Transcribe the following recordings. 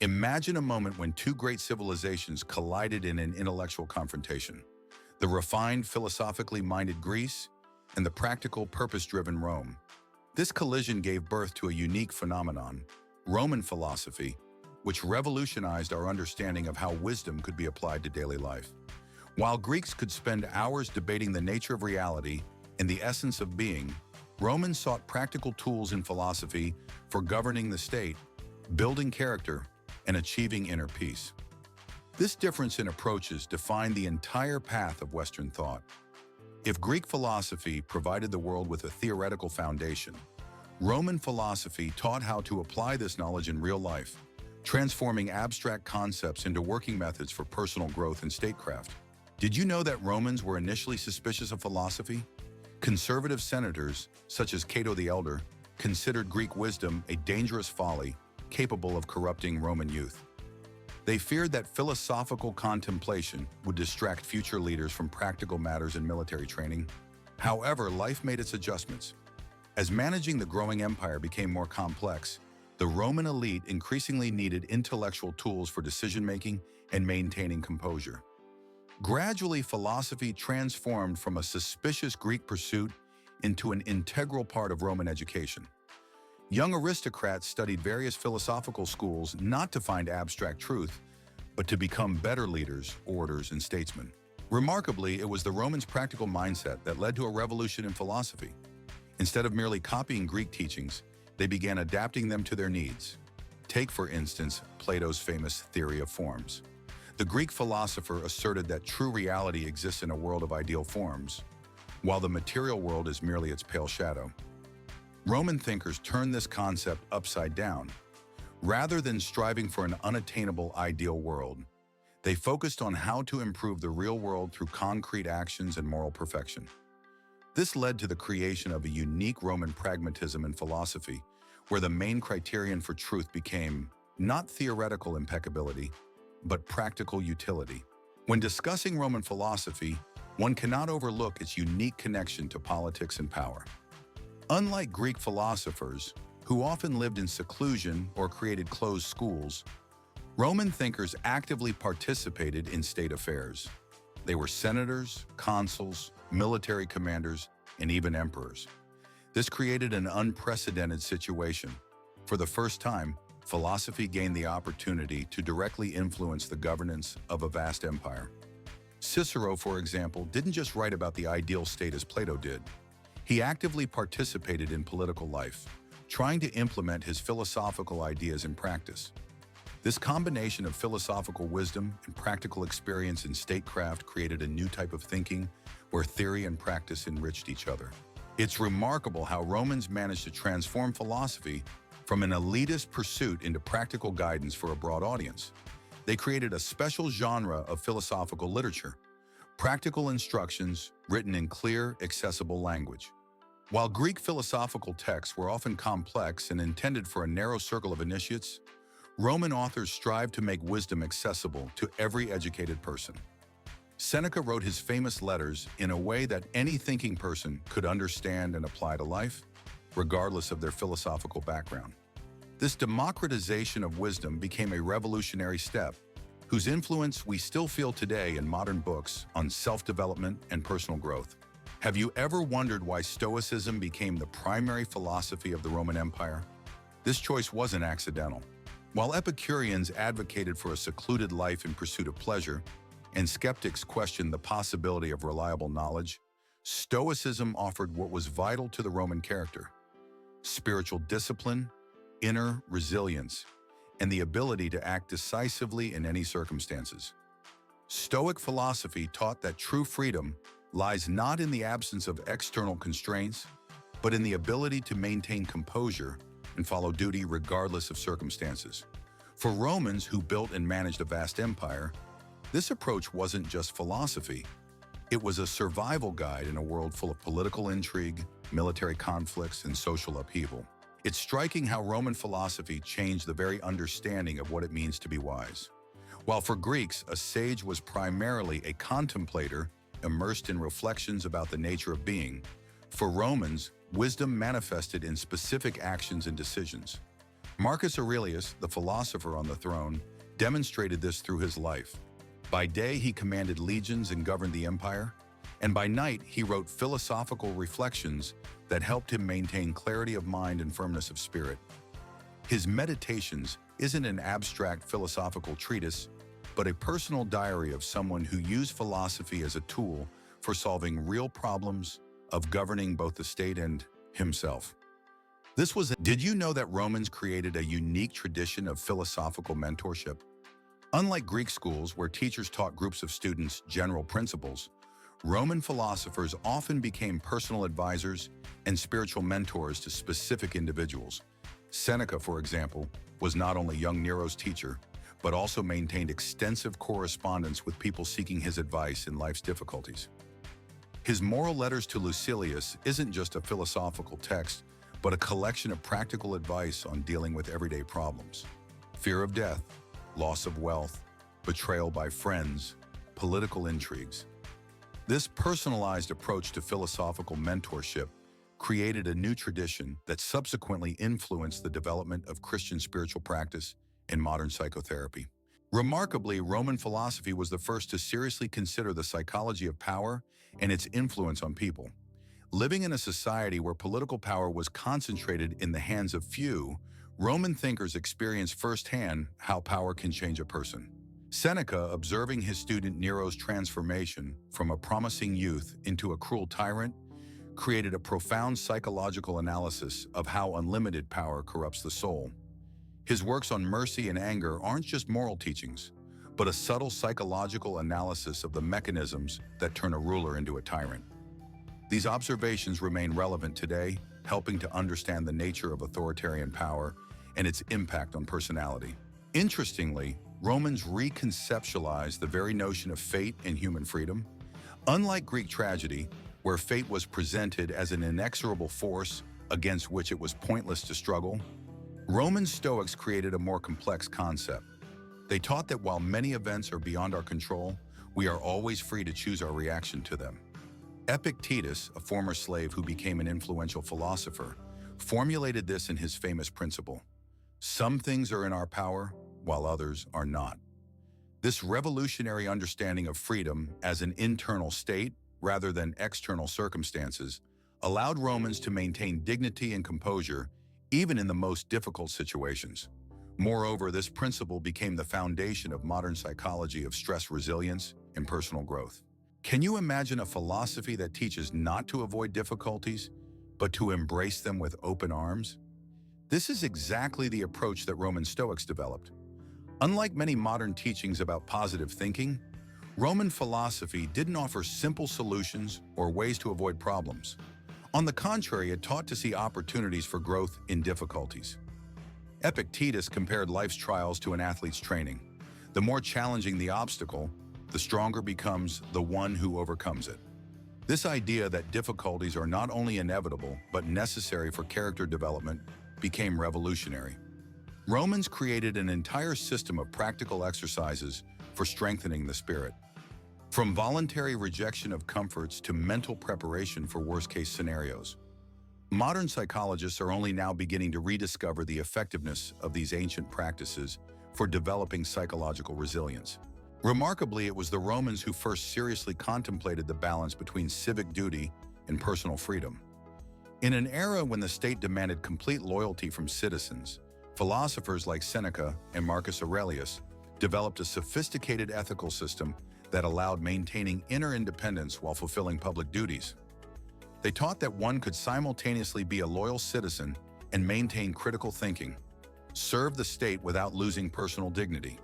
Imagine a moment when two great civilizations collided in an intellectual confrontation. The refined, philosophically minded Greece and the practical, purpose-driven Rome. This collision gave birth to a unique phenomenon, Roman philosophy, which revolutionized our understanding of how wisdom could be applied to daily life. While Greeks could spend hours debating the nature of reality and the essence of being, Romans sought practical tools in philosophy for governing the state, building character, and achieving inner peace. This difference in approaches defined the entire path of Western thought. If Greek philosophy provided the world with a theoretical foundation, Roman philosophy taught how to apply this knowledge in real life, transforming abstract concepts into working methods for personal growth and statecraft. Did you know that Romans were initially suspicious of philosophy? Conservative senators, such as Cato the Elder, considered Greek wisdom a dangerous folly capable of corrupting Roman youth. They feared that philosophical contemplation would distract future leaders from practical matters and military training. However, life made its adjustments. As managing the growing empire became more complex, the Roman elite increasingly needed intellectual tools for decision-making and maintaining composure. Gradually, philosophy transformed from a suspicious Greek pursuit into an integral part of Roman education. Young aristocrats studied various philosophical schools not to find abstract truth, but to become better leaders, orators, and statesmen. Remarkably, it was the Romans' practical mindset that led to a revolution in philosophy. Instead of merely copying Greek teachings, they began adapting them to their needs. Take, for instance, Plato's famous theory of forms. The Greek philosopher asserted that true reality exists in a world of ideal forms, while the material world is merely its pale shadow. Roman thinkers turned this concept upside down. Rather than striving for an unattainable ideal world, they focused on how to improve the real world through concrete actions and moral perfection. This led to the creation of a unique Roman pragmatism in philosophy, where the main criterion for truth became not theoretical impeccability, but practical utility. When discussing Roman philosophy, one cannot overlook its unique connection to politics and power. Unlike Greek philosophers, who often lived in seclusion or created closed schools, Roman thinkers actively participated in state affairs. They were senators, consuls, military commanders, and even emperors. This created an unprecedented situation. For the first time, philosophy gained the opportunity to directly influence the governance of a vast empire. Cicero, for example, didn't just write about the ideal state as Plato did. He actively participated in political life, trying to implement his philosophical ideas in practice. This combination of philosophical wisdom and practical experience in statecraft created a new type of thinking where theory and practice enriched each other. It's remarkable how Romans managed to transform philosophy from an elitist pursuit into practical guidance for a broad audience. They created a special genre of philosophical literature, practical instructions written in clear, accessible language. While Greek philosophical texts were often complex and intended for a narrow circle of initiates, Roman authors strived to make wisdom accessible to every educated person. Seneca wrote his famous letters in a way that any thinking person could understand and apply to life, regardless of their philosophical background. This democratization of wisdom became a revolutionary step, whose influence we still feel today in modern books on self-development and personal growth. Have you ever wondered why Stoicism became the primary philosophy of the Roman Empire? This choice wasn't accidental. While Epicureans advocated for a secluded life in pursuit of pleasure, and skeptics questioned the possibility of reliable knowledge, Stoicism offered what was vital to the Roman character: spiritual discipline, inner resilience, and the ability to act decisively in any circumstances. Stoic philosophy taught that true freedom lies not in the absence of external constraints, but in the ability to maintain composure and follow duty regardless of circumstances. For Romans who built and managed a vast empire, this approach wasn't just philosophy. It was a survival guide in a world full of political intrigue, military conflicts, and social upheaval. It's striking how Roman philosophy changed the very understanding of what it means to be wise. While for Greeks, a sage was primarily a contemplator immersed in reflections about the nature of being, for Romans, wisdom manifested in specific actions and decisions. Marcus Aurelius, the philosopher on the throne, demonstrated this through his life. By day, he commanded legions and governed the empire, and by night, he wrote philosophical reflections that helped him maintain clarity of mind and firmness of spirit. His Meditations isn't an abstract philosophical treatise, but a personal diary of someone who used philosophy as a tool for solving real problems of governing both the state and himself. Did you know that Romans created a unique tradition of philosophical mentorship? Unlike Greek schools where teachers taught groups of students general principles, Roman philosophers often became personal advisors and spiritual mentors to specific individuals. Seneca, for example, was not only young Nero's teacher, but also maintained extensive correspondence with people seeking his advice in life's difficulties. His moral letters to Lucilius isn't just a philosophical text, but a collection of practical advice on dealing with everyday problems. Fear of death, loss of wealth, betrayal by friends, political intrigues. This personalized approach to philosophical mentorship created a new tradition that subsequently influenced the development of Christian spiritual practice and modern psychotherapy. Remarkably, Roman philosophy was the first to seriously consider the psychology of power and its influence on people. Living in a society where political power was concentrated in the hands of few, Roman thinkers experienced firsthand how power can change a person. Seneca, observing his student Nero's transformation from a promising youth into a cruel tyrant, created a profound psychological analysis of how unlimited power corrupts the soul. His works on mercy and anger aren't just moral teachings, but a subtle psychological analysis of the mechanisms that turn a ruler into a tyrant. These observations remain relevant today, helping to understand the nature of authoritarian power and its impact on personality. Interestingly, Romans reconceptualized the very notion of fate and human freedom. Unlike Greek tragedy, where fate was presented as an inexorable force against which it was pointless to struggle, Roman Stoics created a more complex concept. They taught that while many events are beyond our control, we are always free to choose our reaction to them. Epictetus, a former slave who became an influential philosopher, formulated this in his famous principle: some things are in our power, while others are not. This revolutionary understanding of freedom as an internal state rather than external circumstances allowed Romans to maintain dignity and composure even in the most difficult situations. Moreover, this principle became the foundation of modern psychology of stress resilience and personal growth. Can you imagine a philosophy that teaches not to avoid difficulties, but to embrace them with open arms? This is exactly the approach that Roman Stoics developed. Unlike many modern teachings about positive thinking, Roman philosophy didn't offer simple solutions or ways to avoid problems. On the contrary, it taught to see opportunities for growth in difficulties. Epictetus compared life's trials to an athlete's training. The more challenging the obstacle, the stronger becomes the one who overcomes it. This idea that difficulties are not only inevitable but necessary for character development became revolutionary. Romans created an entire system of practical exercises for strengthening the spirit. From voluntary rejection of comforts to mental preparation for worst-case scenarios. Modern psychologists are only now beginning to rediscover the effectiveness of these ancient practices for developing psychological resilience. Remarkably, it was the Romans who first seriously contemplated the balance between civic duty and personal freedom. In an era when the state demanded complete loyalty from citizens, philosophers like Seneca and Marcus Aurelius developed a sophisticated ethical system that allowed maintaining inner independence while fulfilling public duties. They taught that one could simultaneously be a loyal citizen and maintain critical thinking, serve the state without losing personal dignity.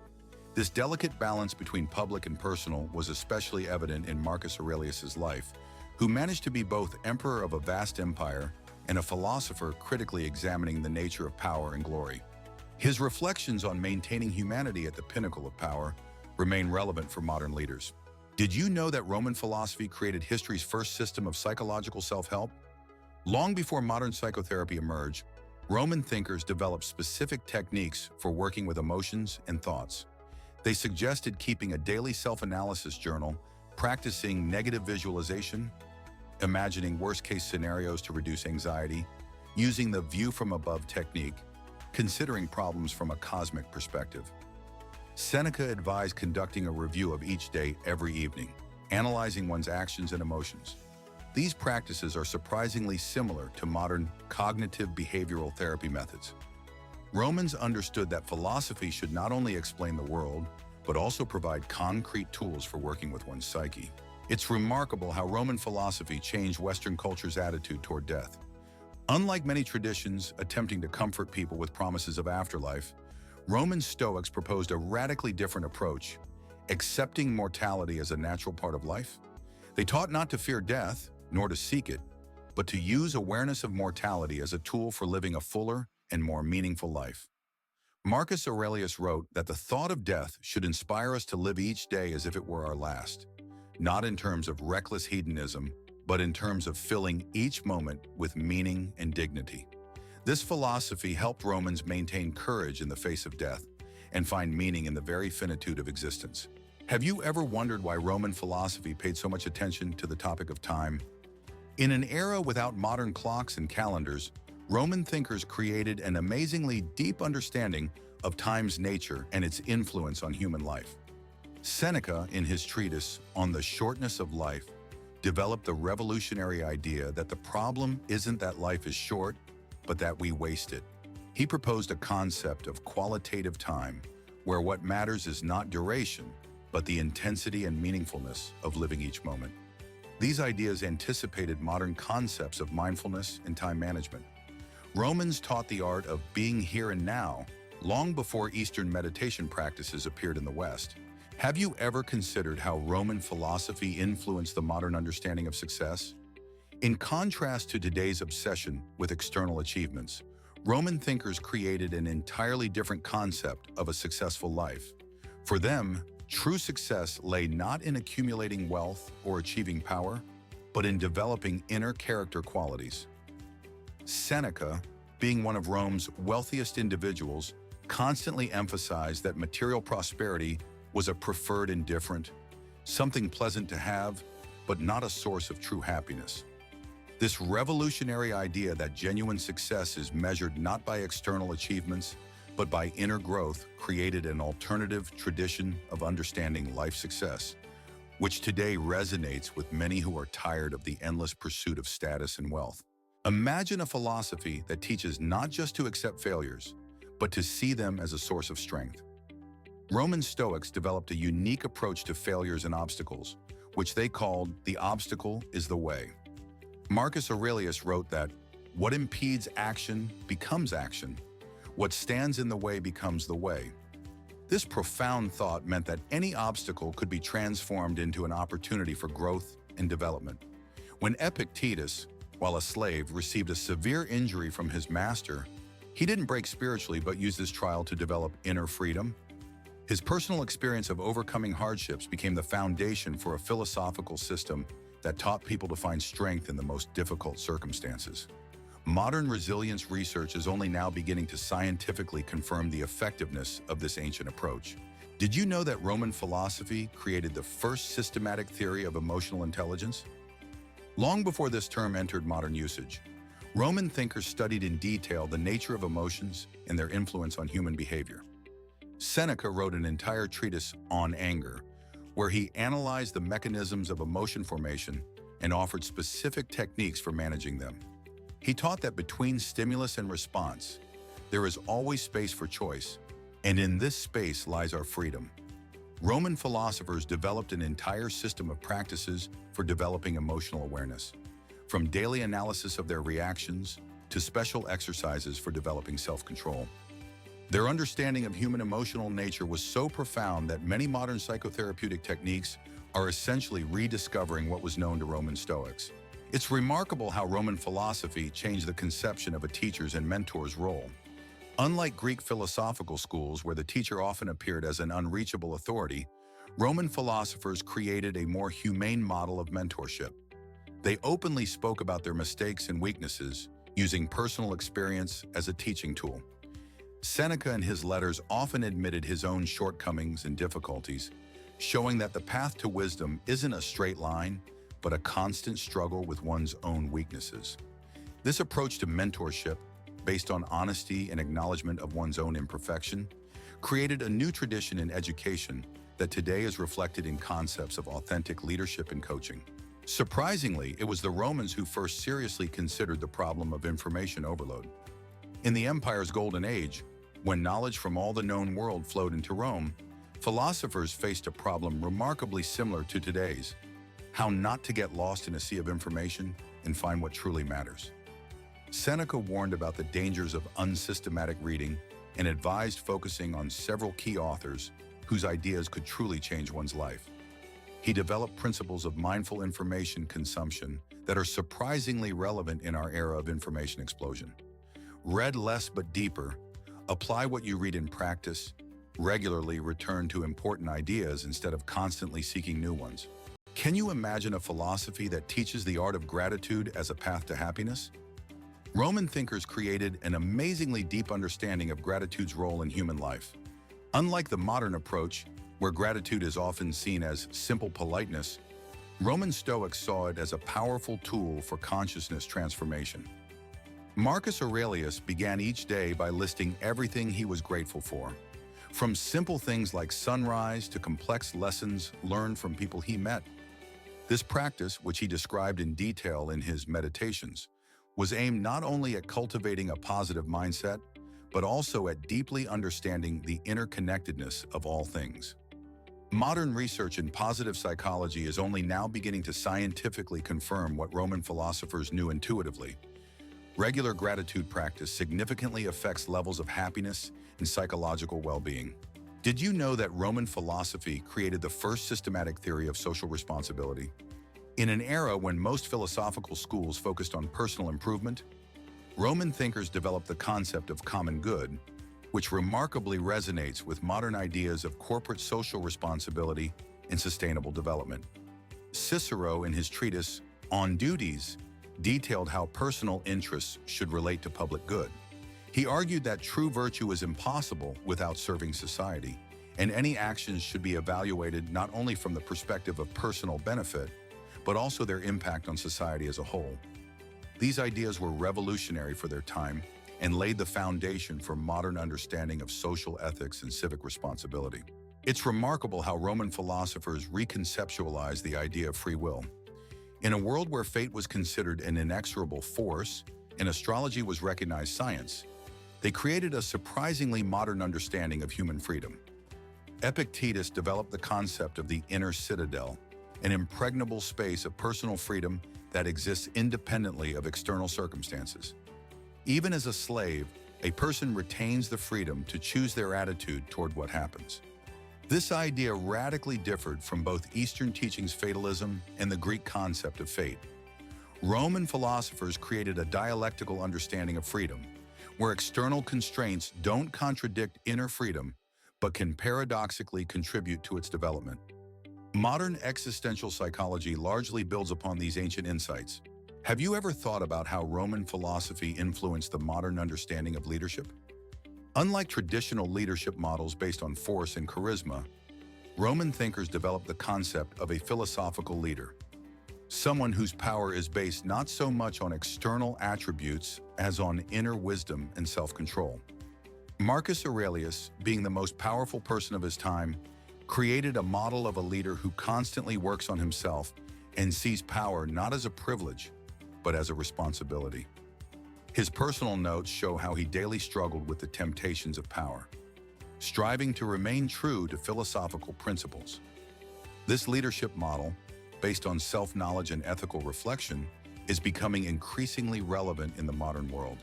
This delicate balance between public and personal was especially evident in Marcus Aurelius's life, who managed to be both emperor of a vast empire and a philosopher critically examining the nature of power and glory. His reflections on maintaining humanity at the pinnacle of power remain relevant for modern leaders. Did you know that Roman philosophy created history's first system of psychological self-help? Long before modern psychotherapy emerged, Roman thinkers developed specific techniques for working with emotions and thoughts. They suggested keeping a daily self-analysis journal, practicing negative visualization, imagining worst-case scenarios to reduce anxiety, using the view from above technique, considering problems from a cosmic perspective. Seneca advised conducting a review of each day every evening, analyzing one's actions and emotions. These practices are surprisingly similar to modern cognitive behavioral therapy methods. Romans understood that philosophy should not only explain the world, but also provide concrete tools for working with one's psyche. It's remarkable how Roman philosophy changed Western culture's attitude toward death. Unlike many traditions attempting to comfort people with promises of afterlife, Roman Stoics proposed a radically different approach, accepting mortality as a natural part of life. They taught not to fear death, nor to seek it, but to use awareness of mortality as a tool for living a fuller and more meaningful life. Marcus Aurelius wrote that the thought of death should inspire us to live each day as if it were our last, not in terms of reckless hedonism, but in terms of filling each moment with meaning and dignity. This philosophy helped Romans maintain courage in the face of death and find meaning in the very finitude of existence. Have you ever wondered why Roman philosophy paid so much attention to the topic of time? In an era without modern clocks and calendars, Roman thinkers created an amazingly deep understanding of time's nature and its influence on human life. Seneca, in his treatise on the shortness of life, developed the revolutionary idea that the problem isn't that life is short, but that we waste it. He proposed a concept of qualitative time, where what matters is not duration, but the intensity and meaningfulness of living each moment. These ideas anticipated modern concepts of mindfulness and time management. Romans taught the art of being here and now long before Eastern meditation practices appeared in the West. Have you ever considered how Roman philosophy influenced the modern understanding of success? In contrast to today's obsession with external achievements, Roman thinkers created an entirely different concept of a successful life. For them, true success lay not in accumulating wealth or achieving power, but in developing inner character qualities. Seneca, being one of Rome's wealthiest individuals, constantly emphasized that material prosperity was a preferred indifferent, something pleasant to have, but not a source of true happiness. This revolutionary idea that genuine success is measured not by external achievements, but by inner growth created an alternative tradition of understanding life success, which today resonates with many who are tired of the endless pursuit of status and wealth. Imagine a philosophy that teaches not just to accept failures, but to see them as a source of strength. Roman Stoics developed a unique approach to failures and obstacles, which they called the obstacle is the way. Marcus Aurelius wrote that what impedes action becomes action. What stands in the way becomes the way. This profound thought meant that any obstacle could be transformed into an opportunity for growth and development. When Epictetus, while a slave, received a severe injury from his master, he didn't break spiritually but used this trial to develop inner freedom. His personal experience of overcoming hardships became the foundation for a philosophical system that taught people to find strength in the most difficult circumstances. Modern resilience research is only now beginning to scientifically confirm the effectiveness of this ancient approach. Did you know that Roman philosophy created the first systematic theory of emotional intelligence? Long before this term entered modern usage, Roman thinkers studied in detail the nature of emotions and their influence on human behavior. Seneca wrote an entire treatise on anger, where he analyzed the mechanisms of emotion formation and offered specific techniques for managing them. He taught that between stimulus and response, there is always space for choice, and in this space lies our freedom. Roman philosophers developed an entire system of practices for developing emotional awareness, from daily analysis of their reactions to special exercises for developing self-control. Their understanding of human emotional nature was so profound that many modern psychotherapeutic techniques are essentially rediscovering what was known to Roman Stoics. It's remarkable how Roman philosophy changed the conception of a teacher's and mentor's role. Unlike Greek philosophical schools, where the teacher often appeared as an unreachable authority, Roman philosophers created a more humane model of mentorship. They openly spoke about their mistakes and weaknesses, using personal experience as a teaching tool. Seneca in his letters often admitted his own shortcomings and difficulties, showing that the path to wisdom isn't a straight line, but a constant struggle with one's own weaknesses. This approach to mentorship, based on honesty and acknowledgement of one's own imperfection, created a new tradition in education that today is reflected in concepts of authentic leadership and coaching. Surprisingly, it was the Romans who first seriously considered the problem of information overload. In the empire's golden age, when knowledge from all the known world flowed into Rome, philosophers faced a problem remarkably similar to today's: how not to get lost in a sea of information and find what truly matters. Seneca warned about the dangers of unsystematic reading and advised focusing on several key authors whose ideas could truly change one's life. He developed principles of mindful information consumption that are surprisingly relevant in our era of information explosion. Read less but deeper, apply what you read in practice, regularly return to important ideas instead of constantly seeking new ones. Can you imagine a philosophy that teaches the art of gratitude as a path to happiness? Roman thinkers created an amazingly deep understanding of gratitude's role in human life. Unlike the modern approach, where gratitude is often seen as simple politeness, Roman Stoics saw it as a powerful tool for consciousness transformation. Marcus Aurelius began each day by listing everything he was grateful for, from simple things like sunrise to complex lessons learned from people he met. This practice, which he described in detail in his Meditations, was aimed not only at cultivating a positive mindset, but also at deeply understanding the interconnectedness of all things. Modern research in positive psychology is only now beginning to scientifically confirm what Roman philosophers knew intuitively. Regular gratitude practice significantly affects levels of happiness and psychological well-being. Did you know that Roman philosophy created the first systematic theory of social responsibility? In an era when most philosophical schools focused on personal improvement, Roman thinkers developed the concept of common good, which remarkably resonates with modern ideas of corporate social responsibility and sustainable development. Cicero, in his treatise On Duties, detailed how personal interests should relate to public good. He argued that true virtue is impossible without serving society, and any actions should be evaluated not only from the perspective of personal benefit, but also their impact on society as a whole. These ideas were revolutionary for their time and laid the foundation for modern understanding of social ethics and civic responsibility. It's remarkable how Roman philosophers reconceptualized the idea of free will. In a world where fate was considered an inexorable force and astrology was recognized science, they created a surprisingly modern understanding of human freedom. Epictetus developed the concept of the inner citadel, an impregnable space of personal freedom that exists independently of external circumstances. Even as a slave, a person retains the freedom to choose their attitude toward what happens. This idea radically differed from both Eastern teachings fatalism and the Greek concept of fate. Roman philosophers created a dialectical understanding of freedom, where external constraints don't contradict inner freedom, but can paradoxically contribute to its development. Modern existential psychology largely builds upon these ancient insights. Have you ever thought about how Roman philosophy influenced the modern understanding of leadership? Unlike traditional leadership models based on force and charisma, Roman thinkers developed the concept of a philosophical leader, someone whose power is based not so much on external attributes as on inner wisdom and self-control. Marcus Aurelius, being the most powerful person of his time, created a model of a leader who constantly works on himself and sees power not as a privilege, but as a responsibility. His personal notes show how he daily struggled with the temptations of power, striving to remain true to philosophical principles. This leadership model, based on self-knowledge and ethical reflection, is becoming increasingly relevant in the modern world,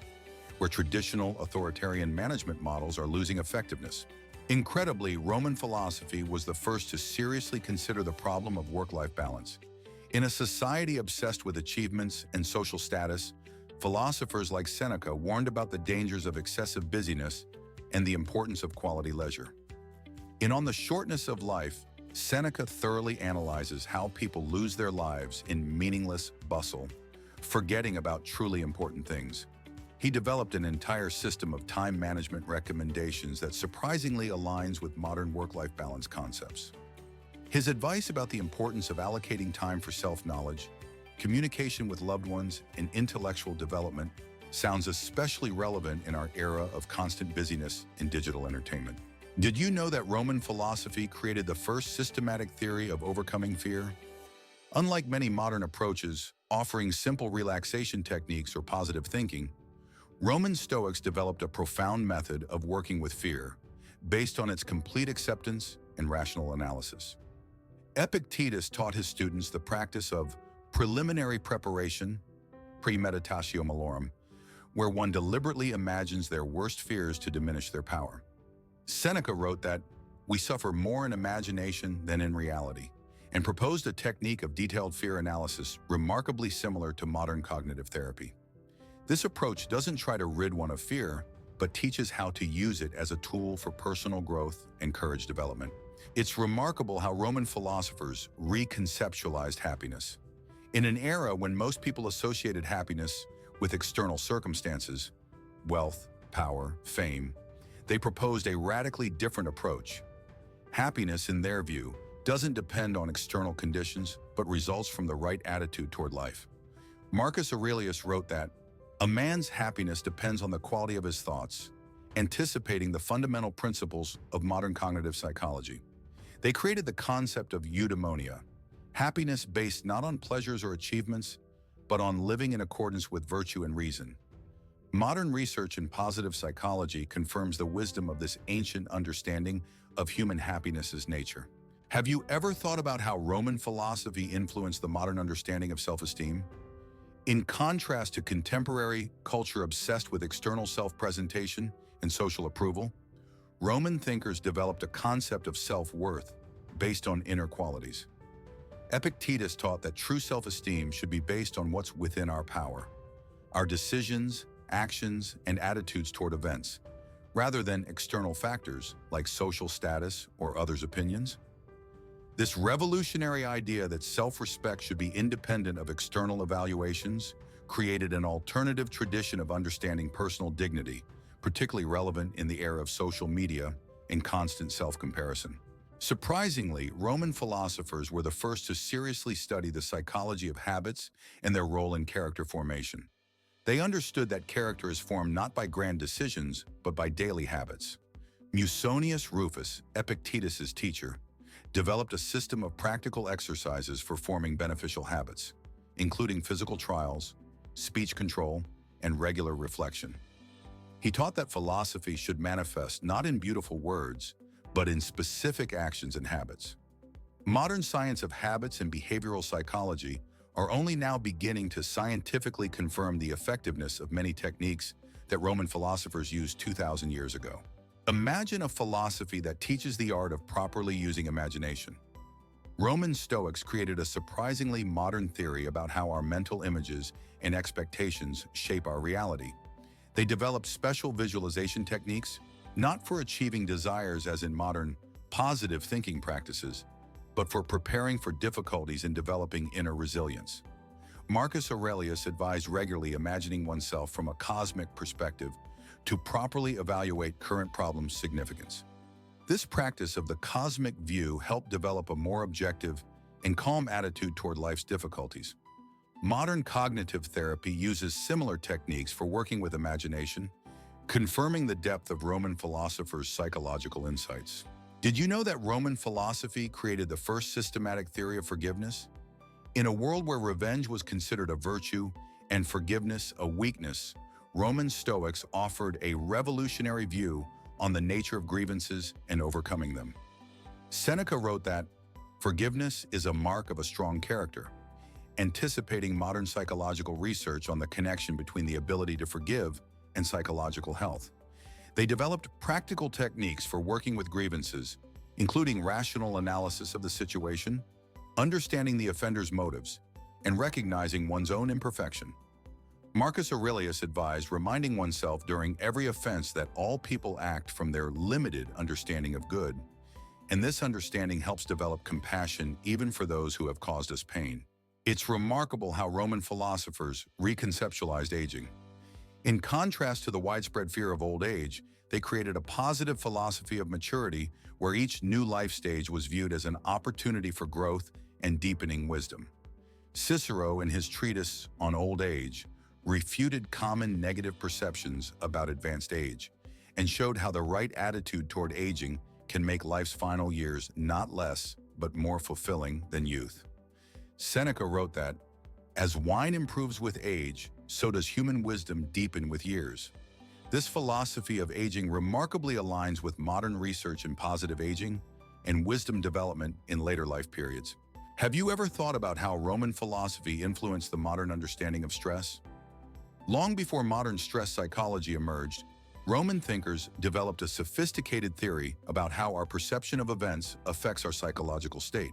where traditional authoritarian management models are losing effectiveness. Incredibly, Roman philosophy was the first to seriously consider the problem of work-life balance. In a society obsessed with achievements and social status, philosophers like Seneca warned about the dangers of excessive busyness and the importance of quality leisure. In On the Shortness of Life, Seneca thoroughly analyzes how people lose their lives in meaningless bustle, forgetting about truly important things. He developed an entire system of time management recommendations that surprisingly aligns with modern work-life balance concepts. His advice about the importance of allocating time for self-knowledge, communication with loved ones, and intellectual development sounds especially relevant in our era of constant busyness in digital entertainment. Did you know that Roman philosophy created the first systematic theory of overcoming fear? Unlike many modern approaches, offering simple relaxation techniques or positive thinking, Roman Stoics developed a profound method of working with fear, based on its complete acceptance and rational analysis. Epictetus taught his students the practice of preliminary preparation, premeditatio malorum, where one deliberately imagines their worst fears to diminish their power. Seneca wrote that we suffer more in imagination than in reality, and proposed a technique of detailed fear analysis remarkably similar to modern cognitive therapy. This approach doesn't try to rid one of fear, but teaches how to use it as a tool for personal growth and courage development. It's remarkable how Roman philosophers reconceptualized happiness. In an era when most people associated happiness with external circumstances, wealth, power, fame, they proposed a radically different approach. Happiness, in their view, doesn't depend on external conditions, but results from the right attitude toward life. Marcus Aurelius wrote that, "A man's happiness depends on the quality of his thoughts," anticipating the fundamental principles of modern cognitive psychology. They created the concept of eudaimonia, happiness based not on pleasures or achievements, but on living in accordance with virtue and reason. Modern research in positive psychology confirms the wisdom of this ancient understanding of human happiness's nature. Have you ever thought about how Roman philosophy influenced the modern understanding of self-esteem? In contrast to contemporary culture obsessed with external self-presentation and social approval, Roman thinkers developed a concept of self-worth based on inner qualities. Epictetus taught that true self-esteem should be based on what's within our power, our decisions, actions, and attitudes toward events, rather than external factors like social status or others' opinions. This revolutionary idea that self-respect should be independent of external evaluations created an alternative tradition of understanding personal dignity, particularly relevant in the era of social media and constant self-comparison. Surprisingly, Roman philosophers were the first to seriously study the psychology of habits and their role in character formation. They understood that character is formed not by grand decisions, but by daily habits. Musonius Rufus, Epictetus's teacher, developed a system of practical exercises for forming beneficial habits, including physical trials, speech control, and regular reflection. He taught that philosophy should manifest not in beautiful words, but in specific actions and habits. Modern science of habits and behavioral psychology are only now beginning to scientifically confirm the effectiveness of many techniques that Roman philosophers used 2,000 years ago. Imagine a philosophy that teaches the art of properly using imagination. Roman Stoics created a surprisingly modern theory about how our mental images and expectations shape our reality. They developed special visualization techniques, not for achieving desires as in modern positive thinking practices, but for preparing for difficulties and developing inner resilience. Marcus Aurelius advised regularly imagining oneself from a cosmic perspective to properly evaluate current problems' significance. This practice of the cosmic view helped develop a more objective and calm attitude toward life's difficulties. Modern cognitive therapy uses similar techniques for working with imagination, confirming the depth of Roman philosophers' psychological insights. Did you know that Roman philosophy created the first systematic theory of forgiveness? In a world where revenge was considered a virtue and forgiveness a weakness, Roman Stoics offered a revolutionary view on the nature of grievances and overcoming them. Seneca wrote that forgiveness is a mark of a strong character, anticipating modern psychological research on the connection between the ability to forgive and psychological health. They developed practical techniques for working with grievances, including rational analysis of the situation, understanding the offender's motives, and recognizing one's own imperfection. Marcus Aurelius advised reminding oneself during every offense that all people act from their limited understanding of good, and this understanding helps develop compassion even for those who have caused us pain. It's remarkable how Roman philosophers reconceptualized aging. In contrast to the widespread fear of old age, they created a positive philosophy of maturity where each new life stage was viewed as an opportunity for growth and deepening wisdom. Cicero, in his treatise on old age, refuted common negative perceptions about advanced age, and showed how the right attitude toward aging can make life's final years not less, but more fulfilling than youth. Seneca wrote that, "As wine improves with age, so does human wisdom deepen with years." This philosophy of aging remarkably aligns with modern research in positive aging and wisdom development in later life periods. Have you ever thought about how Roman philosophy influenced the modern understanding of stress? Long before modern stress psychology emerged, Roman thinkers developed a sophisticated theory about how our perception of events affects our psychological state.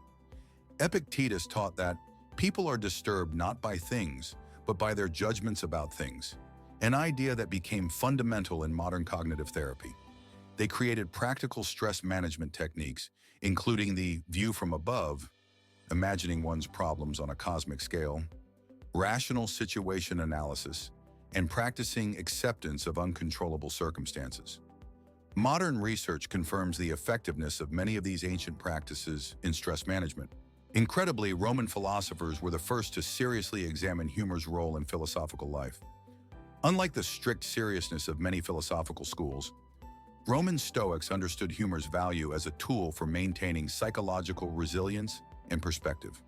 Epictetus taught that people are disturbed not by things, but by their judgments about things, an idea that became fundamental in modern cognitive therapy. They created practical stress management techniques, including the view from above, imagining one's problems on a cosmic scale, rational situation analysis, and practicing acceptance of uncontrollable circumstances. Modern research confirms the effectiveness of many of these ancient practices in stress management. Incredibly, Roman philosophers were the first to seriously examine humor's role in philosophical life. Unlike the strict seriousness of many philosophical schools, Roman Stoics understood humor's value as a tool for maintaining psychological resilience and perspective.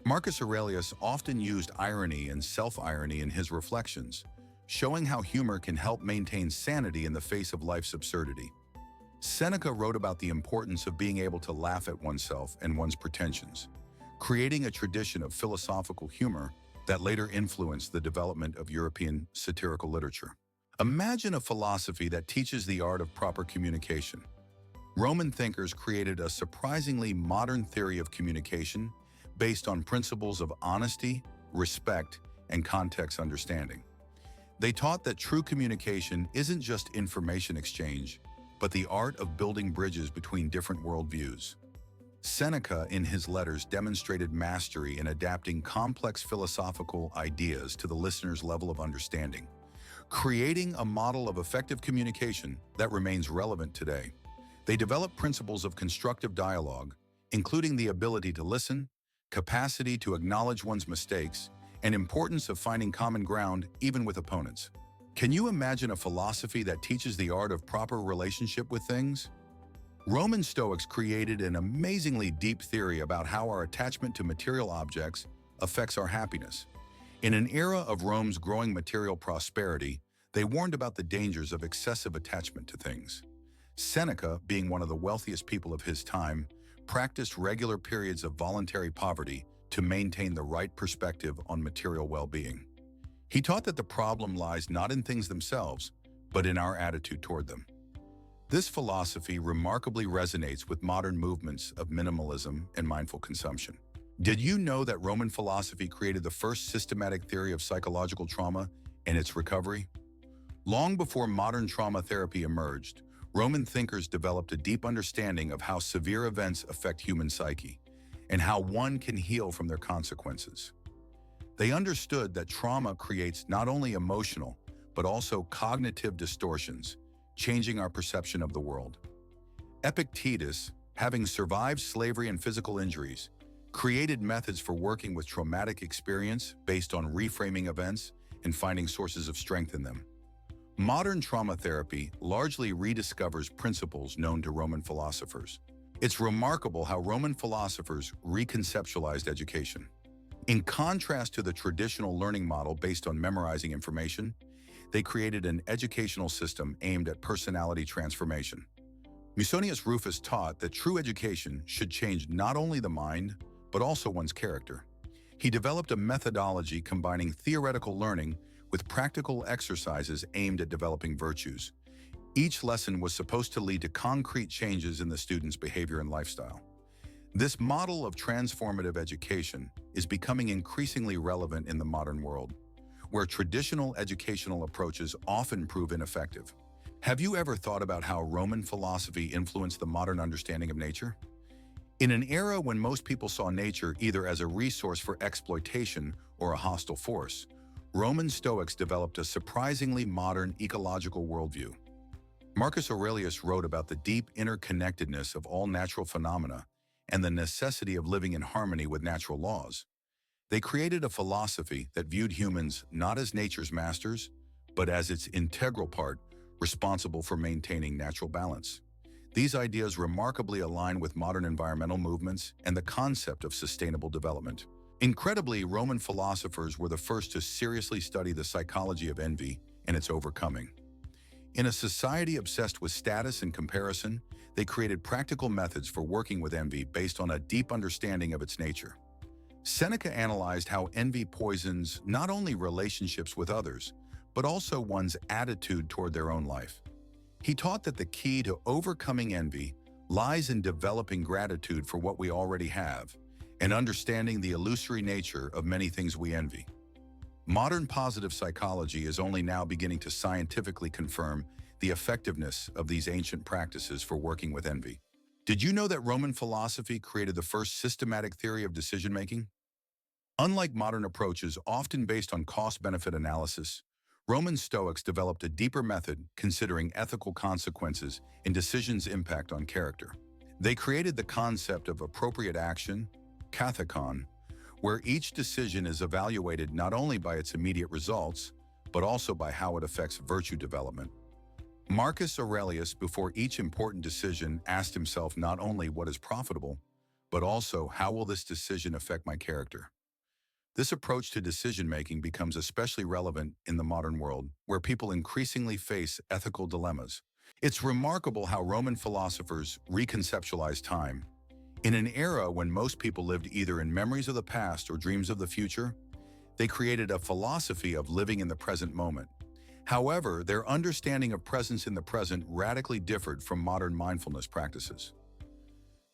Marcus Aurelius often used irony and self-irony in his reflections, showing how humor can help maintain sanity in the face of life's absurdity. Seneca wrote about the importance of being able to laugh at oneself and one's pretensions, creating a tradition of philosophical humor that later influenced the development of European satirical literature. Imagine a philosophy that teaches the art of proper communication. Roman thinkers created a surprisingly modern theory of communication based on principles of honesty, respect, and context understanding. They taught that true communication isn't just information exchange, but the art of building bridges between different worldviews. Seneca, in his letters, demonstrated mastery in adapting complex philosophical ideas to the listener's level of understanding, creating a model of effective communication that remains relevant today. They developed principles of constructive dialogue, including the ability to listen, capacity to acknowledge one's mistakes, and importance of finding common ground even with opponents. Can you imagine a philosophy that teaches the art of proper relationship with things? Roman Stoics created an amazingly deep theory about how our attachment to material objects affects our happiness. In an era of Rome's growing material prosperity, they warned about the dangers of excessive attachment to things. Seneca, being one of the wealthiest people of his time, practiced regular periods of voluntary poverty to maintain the right perspective on material well-being. He taught that the problem lies not in things themselves, but in our attitude toward them. This philosophy remarkably resonates with modern movements of minimalism and mindful consumption. Did you know that Roman philosophy created the first systematic theory of psychological trauma and its recovery? Long before modern trauma therapy emerged, Roman thinkers developed a deep understanding of how severe events affect human psyche and how one can heal from their consequences. They understood that trauma creates not only emotional, but also cognitive distortions, changing our perception of the world. Epictetus, having survived slavery and physical injuries, created methods for working with traumatic experience based on reframing events and finding sources of strength in them. Modern trauma therapy largely rediscovers principles known to Roman philosophers. It's remarkable how Roman philosophers reconceptualized education. In contrast to the traditional learning model based on memorizing information, they created an educational system aimed at personality transformation. Musonius Rufus taught that true education should change not only the mind, but also one's character. He developed a methodology combining theoretical learning with practical exercises aimed at developing virtues. Each lesson was supposed to lead to concrete changes in the student's behavior and lifestyle. This model of transformative education is becoming increasingly relevant in the modern world, where traditional educational approaches often prove ineffective. Have you ever thought about how Roman philosophy influenced the modern understanding of nature? In an era when most people saw nature either as a resource for exploitation or a hostile force, Roman Stoics developed a surprisingly modern ecological worldview. Marcus Aurelius wrote about the deep interconnectedness of all natural phenomena and the necessity of living in harmony with natural laws. They created a philosophy that viewed humans not as nature's masters, but as its integral part, responsible for maintaining natural balance. These ideas remarkably align with modern environmental movements and the concept of sustainable development. Incredibly, Roman philosophers were the first to seriously study the psychology of envy and its overcoming. In a society obsessed with status and comparison, they created practical methods for working with envy based on a deep understanding of its nature. Seneca analyzed how envy poisons not only relationships with others, but also one's attitude toward their own life. He taught that the key to overcoming envy lies in developing gratitude for what we already have and understanding the illusory nature of many things we envy. Modern positive psychology is only now beginning to scientifically confirm the effectiveness of these ancient practices for working with envy. Did you know that Roman philosophy created the first systematic theory of decision-making? Unlike modern approaches often based on cost-benefit analysis, Roman Stoics developed a deeper method considering ethical consequences and decisions' impact on character. They created the concept of appropriate action, kathekon, where each decision is evaluated not only by its immediate results, but also by how it affects virtue development. Marcus Aurelius, before each important decision, asked himself not only what is profitable, but also how will this decision affect my character? This approach to decision-making becomes especially relevant in the modern world, where people increasingly face ethical dilemmas. It's remarkable how Roman philosophers reconceptualized time. In an era when most people lived either in memories of the past or dreams of the future, they created a philosophy of living in the present moment. However, their understanding of presence in the present radically differed from modern mindfulness practices.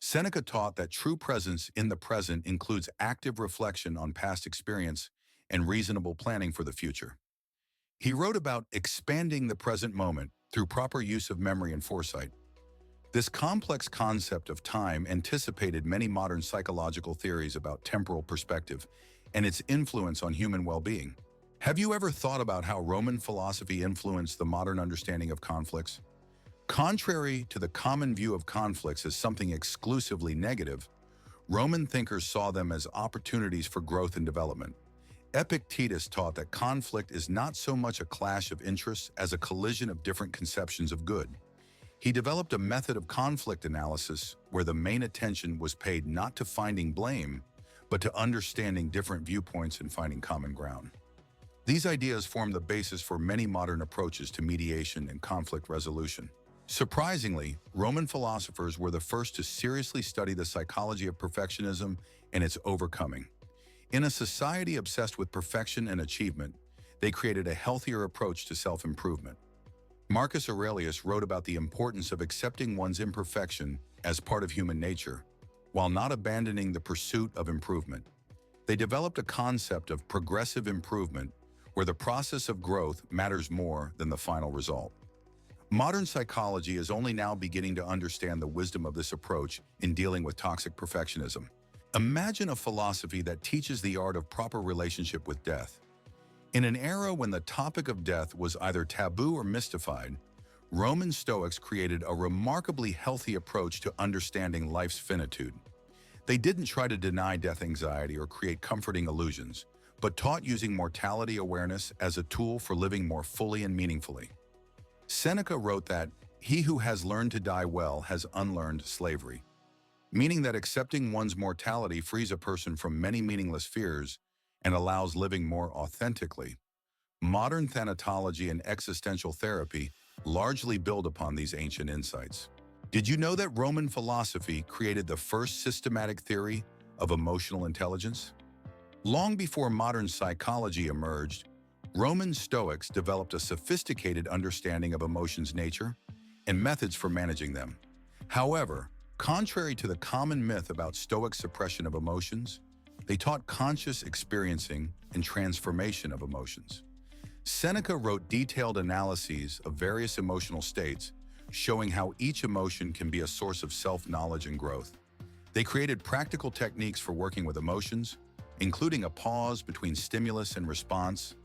Seneca taught that true presence in the present includes active reflection on past experience and reasonable planning for the future. He wrote about expanding the present moment through proper use of memory and foresight. This complex concept of time anticipated many modern psychological theories about temporal perspective and its influence on human well-being. Have you ever thought about how Roman philosophy influenced the modern understanding of conflicts? Contrary to the common view of conflicts as something exclusively negative, Roman thinkers saw them as opportunities for growth and development. Epictetus taught that conflict is not so much a clash of interests as a collision of different conceptions of good. He developed a method of conflict analysis where the main attention was paid not to finding blame, but to understanding different viewpoints and finding common ground. These ideas form the basis for many modern approaches to mediation and conflict resolution. Surprisingly, Roman philosophers were the first to seriously study the psychology of perfectionism and its overcoming. In a society obsessed with perfection and achievement, they created a healthier approach to self-improvement. Marcus Aurelius wrote about the importance of accepting one's imperfection as part of human nature, while not abandoning the pursuit of improvement. They developed a concept of progressive improvement, where the process of growth matters more than the final result. Modern psychology is only now beginning to understand the wisdom of this approach in dealing with toxic perfectionism. Imagine a philosophy that teaches the art of proper relationship with death. In an era when the topic of death was either taboo or mystified, Roman Stoics created a remarkably healthy approach to understanding life's finitude. They didn't try to deny death anxiety or create comforting illusions, but taught using mortality awareness as a tool for living more fully and meaningfully. Seneca wrote that, "He who has learned to die well has unlearned slavery," meaning that accepting one's mortality frees a person from many meaningless fears and allows living more authentically. Modern thanatology and existential therapy largely build upon these ancient insights. Did you know that Roman philosophy created the first systematic theory of emotional intelligence? Long before modern psychology emerged, Roman Stoics developed a sophisticated understanding of emotions' nature and methods for managing them. However, contrary to the common myth about Stoic suppression of emotions, they taught conscious experiencing and transformation of emotions. Seneca wrote detailed analyses of various emotional states, showing how each emotion can be a source of self-knowledge and growth. They created practical techniques for working with emotions, including a pause between stimulus and response,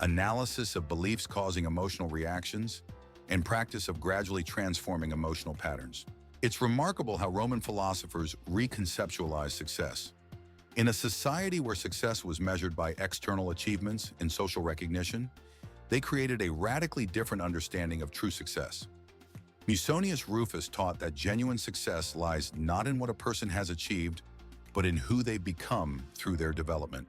analysis of beliefs causing emotional reactions, and practice of gradually transforming emotional patterns. It's remarkable how Roman philosophers reconceptualized success. In a society where success was measured by external achievements and social recognition, they created a radically different understanding of true success. Musonius Rufus taught that genuine success lies not in what a person has achieved, but in who they become through their development.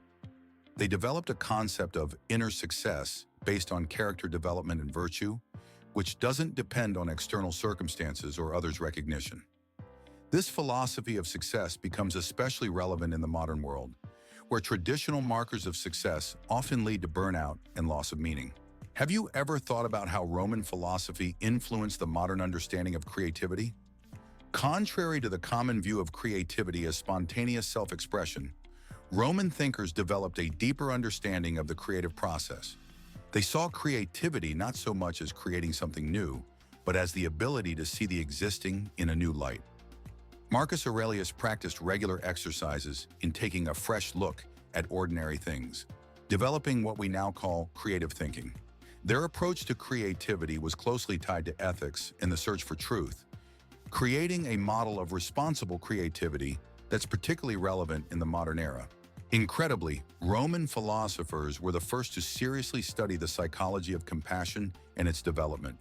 They developed a concept of inner success based on character development and virtue, which doesn't depend on external circumstances or others' recognition. This philosophy of success becomes especially relevant in the modern world, where traditional markers of success often lead to burnout and loss of meaning. Have you ever thought about how Roman philosophy influenced the modern understanding of creativity? Contrary to the common view of creativity as spontaneous self-expression, Roman thinkers developed a deeper understanding of the creative process. They saw creativity not so much as creating something new, but as the ability to see the existing in a new light. Marcus Aurelius practiced regular exercises in taking a fresh look at ordinary things, developing what we now call creative thinking. Their approach to creativity was closely tied to ethics and the search for truth, creating a model of responsible creativity that's particularly relevant in the modern era. Incredibly, Roman philosophers were the first to seriously study the psychology of compassion and its development.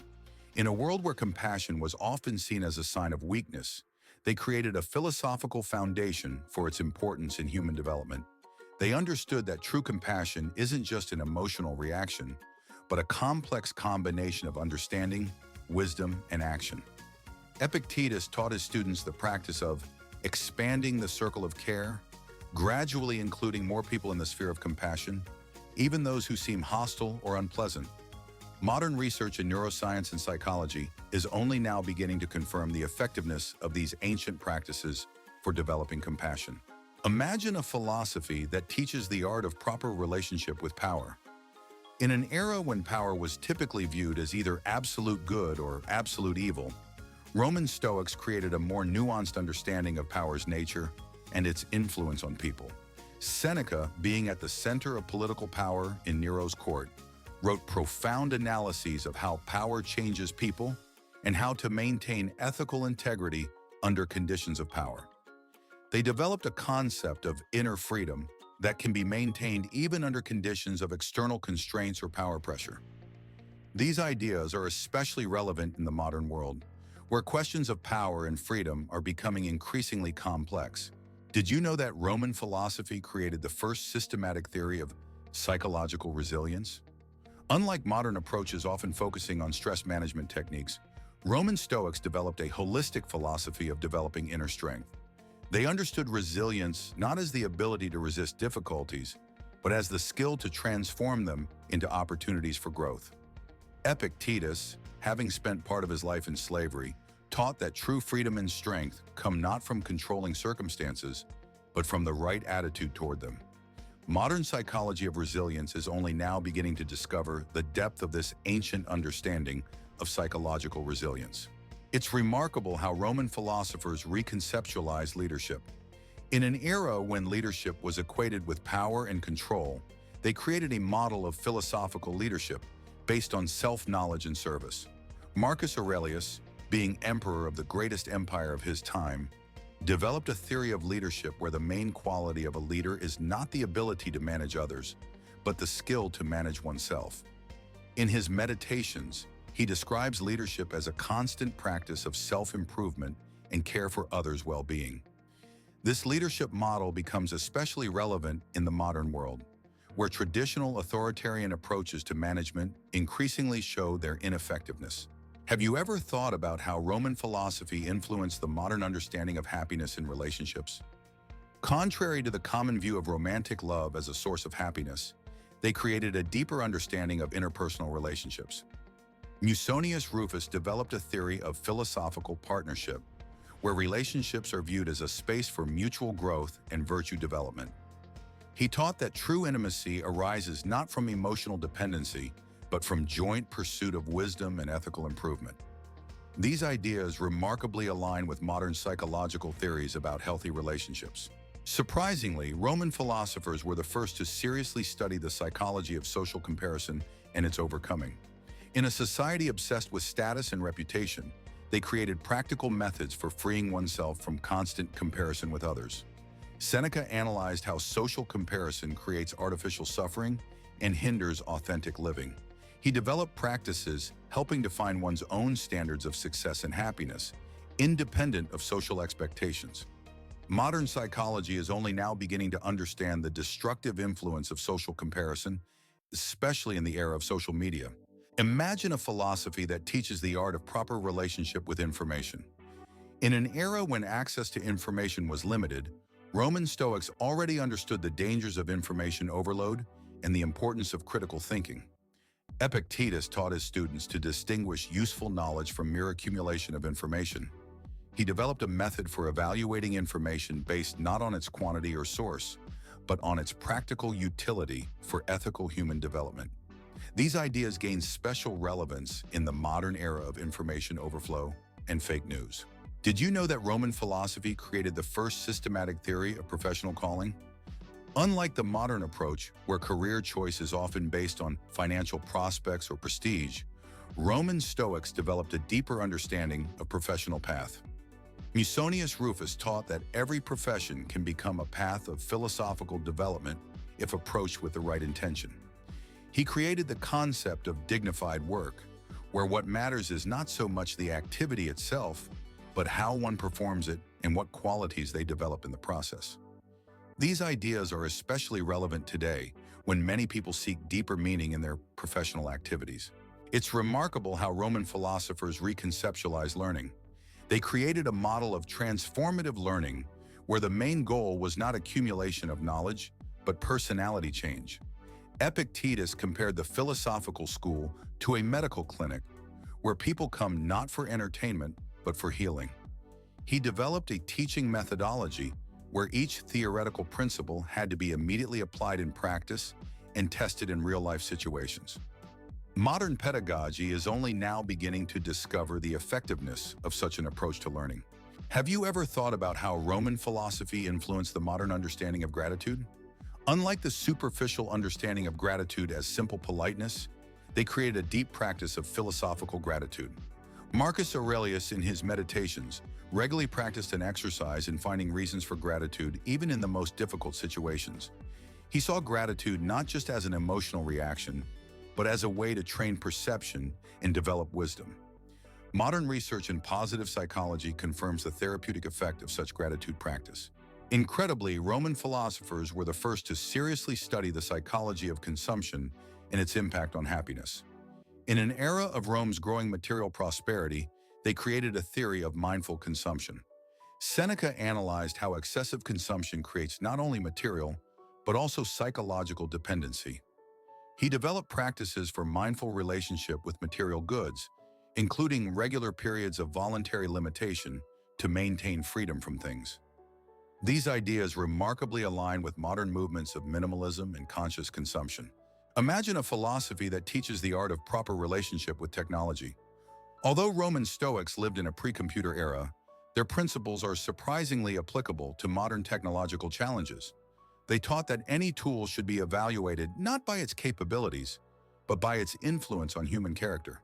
In a world where compassion was often seen as a sign of weakness, they created a philosophical foundation for its importance in human development. They understood that true compassion isn't just an emotional reaction, but a complex combination of understanding, wisdom, and action. Epictetus taught his students the practice of expanding the circle of care, gradually including more people in the sphere of compassion, even those who seem hostile or unpleasant. Modern research in neuroscience and psychology is only now beginning to confirm the effectiveness of these ancient practices for developing compassion. Imagine a philosophy that teaches the art of proper relationship with power. In an era when power was typically viewed as either absolute good or absolute evil, Roman Stoics created a more nuanced understanding of power's nature and its influence on people. Seneca, being at the center of political power in Nero's court, wrote profound analyses of how power changes people and how to maintain ethical integrity under conditions of power. They developed a concept of inner freedom that can be maintained even under conditions of external constraints or power pressure. These ideas are especially relevant in the modern world, where questions of power and freedom are becoming increasingly complex. Did you know that Roman philosophy created the first systematic theory of psychological resilience? Unlike modern approaches often focusing on stress management techniques, Roman Stoics developed a holistic philosophy of developing inner strength. They understood resilience not as the ability to resist difficulties, but as the skill to transform them into opportunities for growth. Epictetus, having spent part of his life in slavery, taught that true freedom and strength come not from controlling circumstances, but from the right attitude toward them. Modern psychology of resilience is only now beginning to discover the depth of this ancient understanding of psychological resilience. It's remarkable how Roman philosophers reconceptualized leadership. In an era when leadership was equated with power and control, they created a model of philosophical leadership based on self-knowledge and service. Marcus Aurelius, being emperor of the greatest empire of his time, developed a theory of leadership where the main quality of a leader is not the ability to manage others, but the skill to manage oneself. In his Meditations, he describes leadership as a constant practice of self-improvement and care for others' well-being. This leadership model becomes especially relevant in the modern world, where traditional authoritarian approaches to management increasingly show their ineffectiveness. Have you ever thought about how Roman philosophy influenced the modern understanding of happiness in relationships? Contrary to the common view of romantic love as a source of happiness, they created a deeper understanding of interpersonal relationships. Musonius Rufus developed a theory of philosophical partnership, where relationships are viewed as a space for mutual growth and virtue development. He taught that true intimacy arises not from emotional dependency, but from joint pursuit of wisdom and ethical improvement. These ideas remarkably align with modern psychological theories about healthy relationships. Surprisingly, Roman philosophers were the first to seriously study the psychology of social comparison and its overcoming. In a society obsessed with status and reputation, they created practical methods for freeing oneself from constant comparison with others. Seneca analyzed how social comparison creates artificial suffering and hinders authentic living. He developed practices helping define one's own standards of success and happiness, independent of social expectations. Modern psychology is only now beginning to understand the destructive influence of social comparison, especially in the era of social media. Imagine a philosophy that teaches the art of proper relationship with information. In an era when access to information was limited, Roman Stoics already understood the dangers of information overload and the importance of critical thinking. Epictetus taught his students to distinguish useful knowledge from mere accumulation of information. He developed a method for evaluating information based not on its quantity or source, but on its practical utility for ethical human development. These ideas gain special relevance in the modern era of information overflow and fake news. Did you know that Roman philosophy created the first systematic theory of professional calling? Unlike the modern approach, where career choice is often based on financial prospects or prestige, Roman Stoics developed a deeper understanding of professional path. Musonius Rufus taught that every profession can become a path of philosophical development if approached with the right intention. He created the concept of dignified work, where what matters is not so much the activity itself, but how one performs it and what qualities they develop in the process. These ideas are especially relevant today when many people seek deeper meaning in their professional activities. It's remarkable how Roman philosophers reconceptualized learning. They created a model of transformative learning where the main goal was not accumulation of knowledge, but personality change. Epictetus compared the philosophical school to a medical clinic where people come not for entertainment, but for healing. He developed a teaching methodology where each theoretical principle had to be immediately applied in practice and tested in real-life situations. Modern pedagogy is only now beginning to discover the effectiveness of such an approach to learning. Have you ever thought about how Roman philosophy influenced the modern understanding of gratitude? Unlike the superficial understanding of gratitude as simple politeness, they created a deep practice of philosophical gratitude. Marcus Aurelius, in his Meditations, regularly practiced an exercise in finding reasons for gratitude even in the most difficult situations. He saw gratitude not just as an emotional reaction, but as a way to train perception and develop wisdom. Modern research in positive psychology confirms the therapeutic effect of such gratitude practice. Incredibly, Roman philosophers were the first to seriously study the psychology of consumption and its impact on happiness. In an era of Rome's growing material prosperity, they created a theory of mindful consumption. Seneca analyzed how excessive consumption creates not only material, but also psychological dependency. He developed practices for mindful relationship with material goods, including regular periods of voluntary limitation to maintain freedom from things. These ideas remarkably align with modern movements of minimalism and conscious consumption. Imagine a philosophy that teaches the art of proper relationship with technology. Although Roman Stoics lived in a pre-computer era, their principles are surprisingly applicable to modern technological challenges. They taught that any tool should be evaluated not by its capabilities, but by its influence on human character.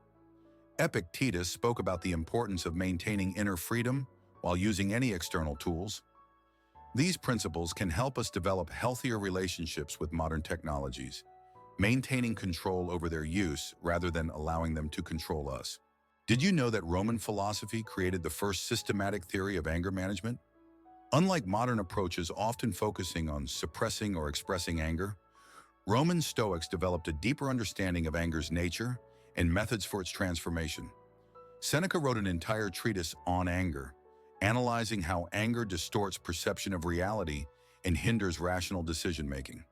Epictetus spoke about the importance of maintaining inner freedom while using any external tools. These principles can help us develop healthier relationships with modern technologies, maintaining control over their use rather than allowing them to control us. Did you know that Roman philosophy created the first systematic theory of anger management? Unlike modern approaches often focusing on suppressing or expressing anger, Roman Stoics developed a deeper understanding of anger's nature and methods for its transformation. Seneca wrote an entire treatise on anger, analyzing how anger distorts perception of reality and hinders rational decision-making.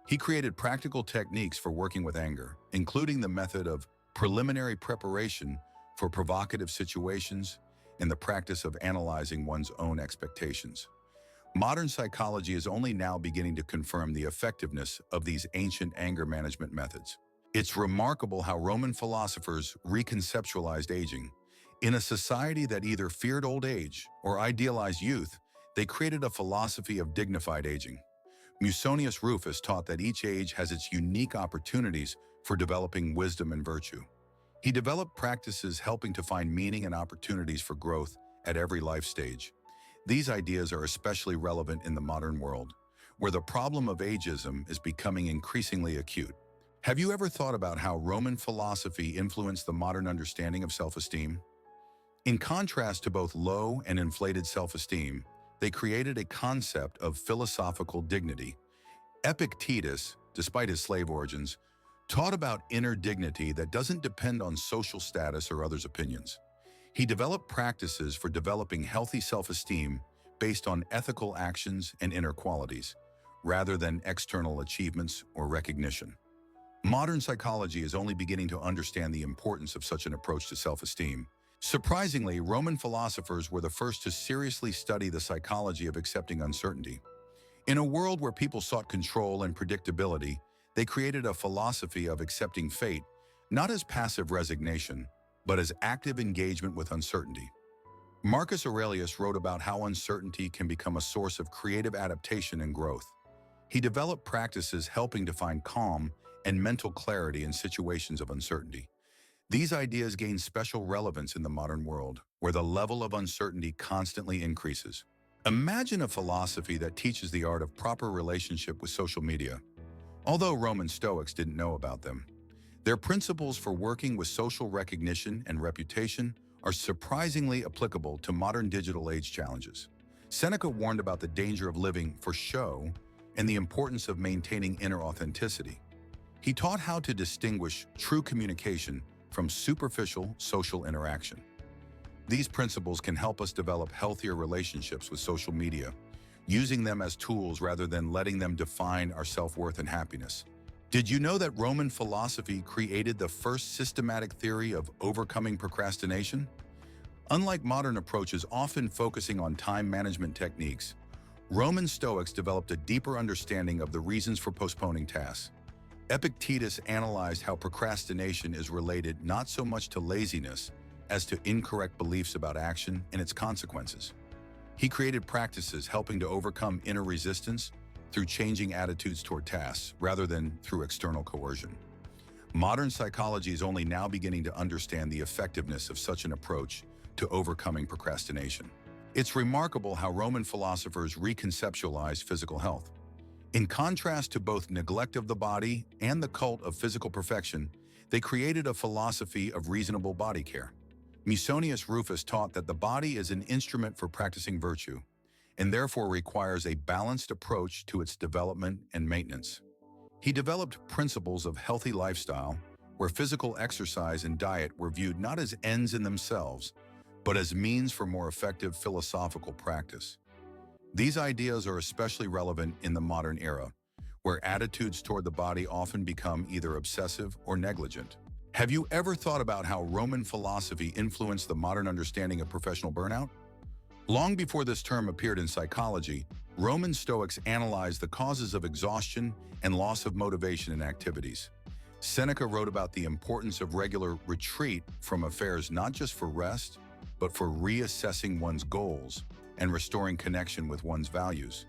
He created practical techniques for working with anger, including the method of preliminary preparation for provocative situations and the practice of analyzing one's own expectations. Modern psychology is only now beginning to confirm the effectiveness of these ancient anger management methods. It's remarkable how Roman philosophers reconceptualized aging. In a society that either feared old age or idealized youth, they created a philosophy of dignified aging. Musonius Rufus taught that each age has its unique opportunities for developing wisdom and virtue. He developed practices helping to find meaning and opportunities for growth at every life stage. These ideas are especially relevant in the modern world, where the problem of ageism is becoming increasingly acute. Have you ever thought about how Roman philosophy influenced the modern understanding of self-esteem? In contrast to both low and inflated self-esteem, they created a concept of philosophical dignity. Epictetus, despite his slave origins, taught about inner dignity that doesn't depend on social status or others' opinions. He developed practices for developing healthy self-esteem based on ethical actions and inner qualities, rather than external achievements or recognition. Modern psychology is only beginning to understand the importance of such an approach to self-esteem. Surprisingly, Roman philosophers were the first to seriously study the psychology of accepting uncertainty. In a world where people sought control and predictability, they created a philosophy of accepting fate, not as passive resignation, but as active engagement with uncertainty. Marcus Aurelius wrote about how uncertainty can become a source of creative adaptation and growth. He developed practices helping to find calm and mental clarity in situations of uncertainty. These ideas gain special relevance in the modern world, where the level of uncertainty constantly increases. Imagine a philosophy that teaches the art of proper relationship with social media. Although Roman Stoics didn't know about them, their principles for working with social recognition and reputation are surprisingly applicable to modern digital age challenges. Seneca warned about the danger of living for show and the importance of maintaining inner authenticity. He taught how to distinguish true communication from superficial social interaction. These principles can help us develop healthier relationships with social media, using them as tools rather than letting them define our self-worth and happiness. Did you know that Roman philosophy created the first systematic theory of overcoming procrastination? Unlike modern approaches often focusing on time management techniques, Roman Stoics developed a deeper understanding of the reasons for postponing tasks. Epictetus analyzed how procrastination is related not so much to laziness as to incorrect beliefs about action and its consequences. He created practices helping to overcome inner resistance through changing attitudes toward tasks rather than through external coercion. Modern psychology is only now beginning to understand the effectiveness of such an approach to overcoming procrastination. It's remarkable how Roman philosophers reconceptualized physical health. In contrast to both neglect of the body and the cult of physical perfection, they created a philosophy of reasonable body care. Musonius Rufus taught that the body is an instrument for practicing virtue, and therefore requires a balanced approach to its development and maintenance. He developed principles of healthy lifestyle, where physical exercise and diet were viewed not as ends in themselves, but as means for more effective philosophical practice. These ideas are especially relevant in the modern era, where attitudes toward the body often become either obsessive or negligent. Have you ever thought about how Roman philosophy influenced the modern understanding of professional burnout? Long before this term appeared in psychology, Roman Stoics analyzed the causes of exhaustion and loss of motivation in activities. Seneca wrote about the importance of regular retreat from affairs not just for rest, but for reassessing one's goals and restoring connection with one's values.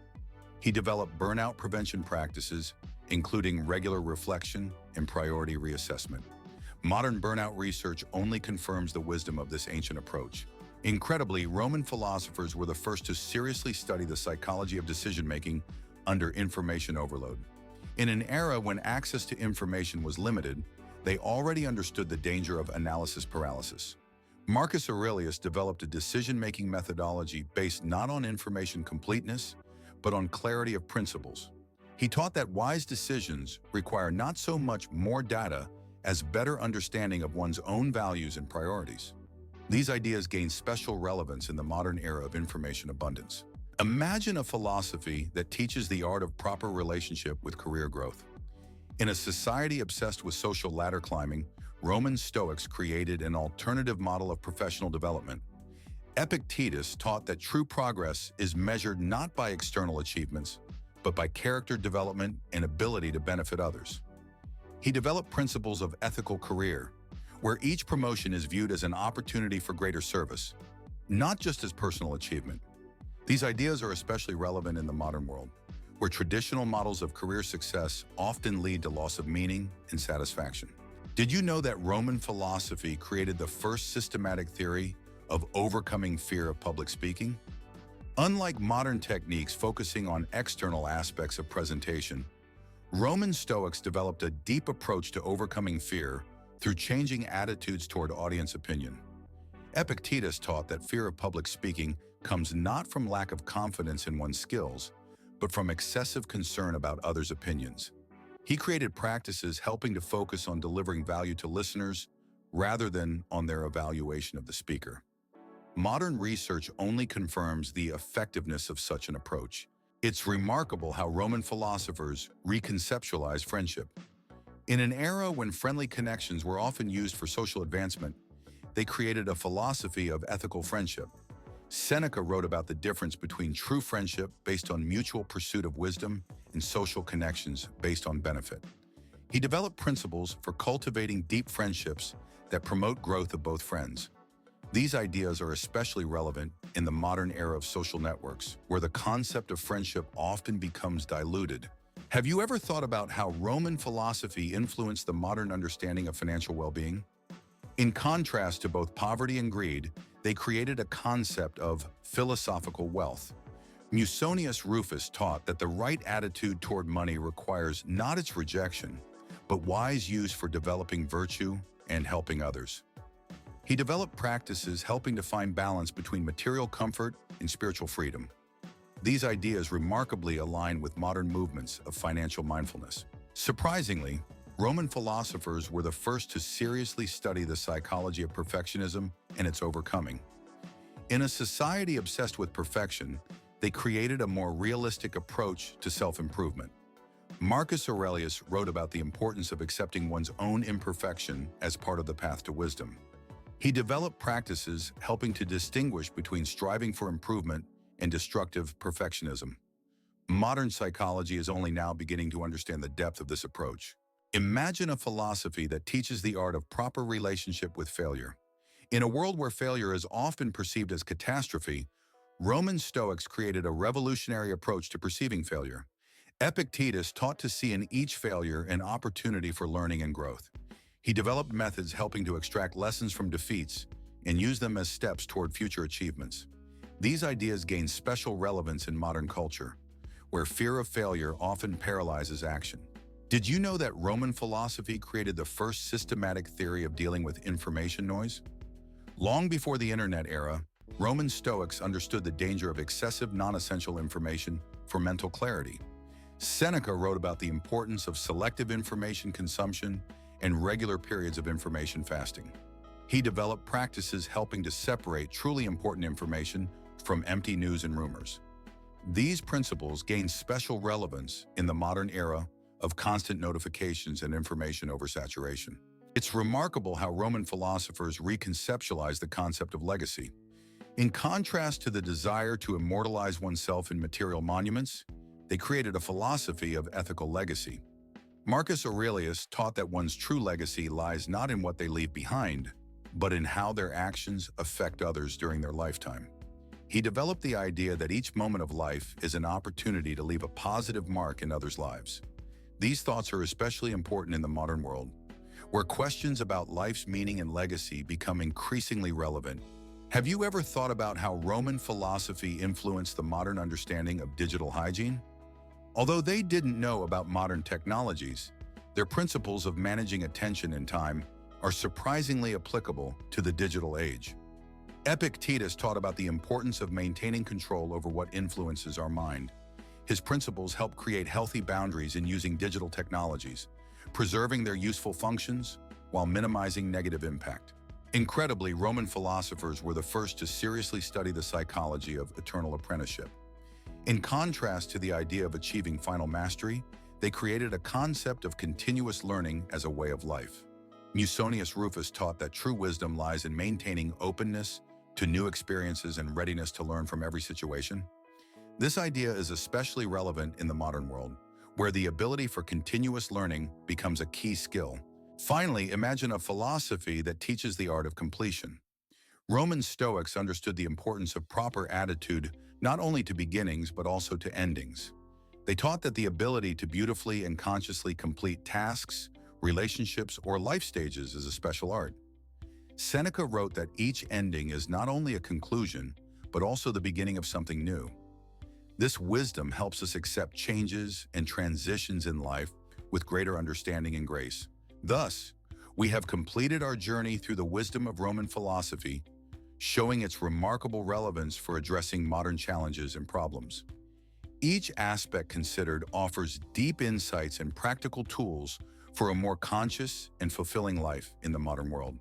He developed burnout prevention practices, including regular reflection and priority reassessment. Modern burnout research only confirms the wisdom of this ancient approach. Incredibly, Roman philosophers were the first to seriously study the psychology of decision-making under information overload. In an era when access to information was limited, they already understood the danger of analysis paralysis. Marcus Aurelius developed a decision-making methodology based not on information completeness, but on clarity of principles. He taught that wise decisions require not so much more data as better understanding of one's own values and priorities. These ideas gain special relevance in the modern era of information abundance. Imagine a philosophy that teaches the art of proper relationship with career growth. In a society obsessed with social ladder climbing, Roman Stoics created an alternative model of professional development. Epictetus taught that true progress is measured not by external achievements, but by character development and ability to benefit others. He developed principles of ethical career, where each promotion is viewed as an opportunity for greater service, not just as personal achievement. These ideas are especially relevant in the modern world, where traditional models of career success often lead to loss of meaning and satisfaction. Did you know that Roman philosophy created the first systematic theory of overcoming fear of public speaking? Unlike modern techniques focusing on external aspects of presentation, Roman Stoics developed a deep approach to overcoming fear through changing attitudes toward audience opinion. Epictetus taught that fear of public speaking comes not from lack of confidence in one's skills, but from excessive concern about others' opinions. He created practices helping to focus on delivering value to listeners rather than on their evaluation of the speaker. Modern research only confirms the effectiveness of such an approach. It's remarkable how Roman philosophers reconceptualized friendship. In an era when friendly connections were often used for social advancement, they created a philosophy of ethical friendship. Seneca wrote about the difference between true friendship based on mutual pursuit of wisdom and social connections based on benefit. He developed principles for cultivating deep friendships that promote growth of both friends. These ideas are especially relevant in the modern era of social networks, where the concept of friendship often becomes diluted. Have you ever thought about how Roman philosophy influenced the modern understanding of financial well-being? In contrast to both poverty and greed, they created a concept of philosophical wealth. Musonius Rufus taught that the right attitude toward money requires not its rejection, but wise use for developing virtue and helping others. He developed practices helping to find balance between material comfort and spiritual freedom. These ideas remarkably align with modern movements of financial mindfulness. Surprisingly, Roman philosophers were the first to seriously study the psychology of perfectionism and its overcoming. In a society obsessed with perfection, they created a more realistic approach to self-improvement. Marcus Aurelius wrote about the importance of accepting one's own imperfection as part of the path to wisdom. He developed practices helping to distinguish between striving for improvement and destructive perfectionism. Modern psychology is only now beginning to understand the depth of this approach. Imagine a philosophy that teaches the art of proper relationship with failure. In a world where failure is often perceived as catastrophe, Roman Stoics created a revolutionary approach to perceiving failure. Epictetus taught to see in each failure an opportunity for learning and growth. He developed methods helping to extract lessons from defeats and use them as steps toward future achievements. These ideas gain special relevance in modern culture, where fear of failure often paralyzes action. Did you know that Roman philosophy created the first systematic theory of dealing with information noise? Long before the internet era, Roman Stoics understood the danger of excessive non-essential information for mental clarity. Seneca wrote about the importance of selective information consumption and regular periods of information fasting. He developed practices helping to separate truly important information from empty news and rumors. These principles gain special relevance in the modern era of constant notifications and information oversaturation. It's remarkable how Roman philosophers reconceptualized the concept of legacy. In contrast to the desire to immortalize oneself in material monuments, they created a philosophy of ethical legacy. Marcus Aurelius taught that one's true legacy lies not in what they leave behind, but in how their actions affect others during their lifetime. He developed the idea that each moment of life is an opportunity to leave a positive mark in others' lives. These thoughts are especially important in the modern world, where questions about life's meaning and legacy become increasingly relevant. Have you ever thought about how Roman philosophy influenced the modern understanding of digital hygiene? Although they didn't know about modern technologies, their principles of managing attention and time are surprisingly applicable to the digital age. Epictetus taught about the importance of maintaining control over what influences our mind. His principles help create healthy boundaries in using digital technologies, preserving their useful functions while minimizing negative impact. Incredibly, Roman philosophers were the first to seriously study the psychology of eternal apprenticeship. In contrast to the idea of achieving final mastery, they created a concept of continuous learning as a way of life. Musonius Rufus taught that true wisdom lies in maintaining openness to new experiences and readiness to learn from every situation. This idea is especially relevant in the modern world, where the ability for continuous learning becomes a key skill. Finally, imagine a philosophy that teaches the art of completion. Roman Stoics understood the importance of proper attitude not only to beginnings but also to endings. They taught that the ability to beautifully and consciously complete tasks, relationships, or life stages is a special art. Seneca wrote that each ending is not only a conclusion, but also the beginning of something new. This wisdom helps us accept changes and transitions in life with greater understanding and grace. Thus, we have completed our journey through the wisdom of Roman philosophy, showing its remarkable relevance for addressing modern challenges and problems. Each aspect considered offers deep insights and practical tools for a more conscious and fulfilling life in the modern world.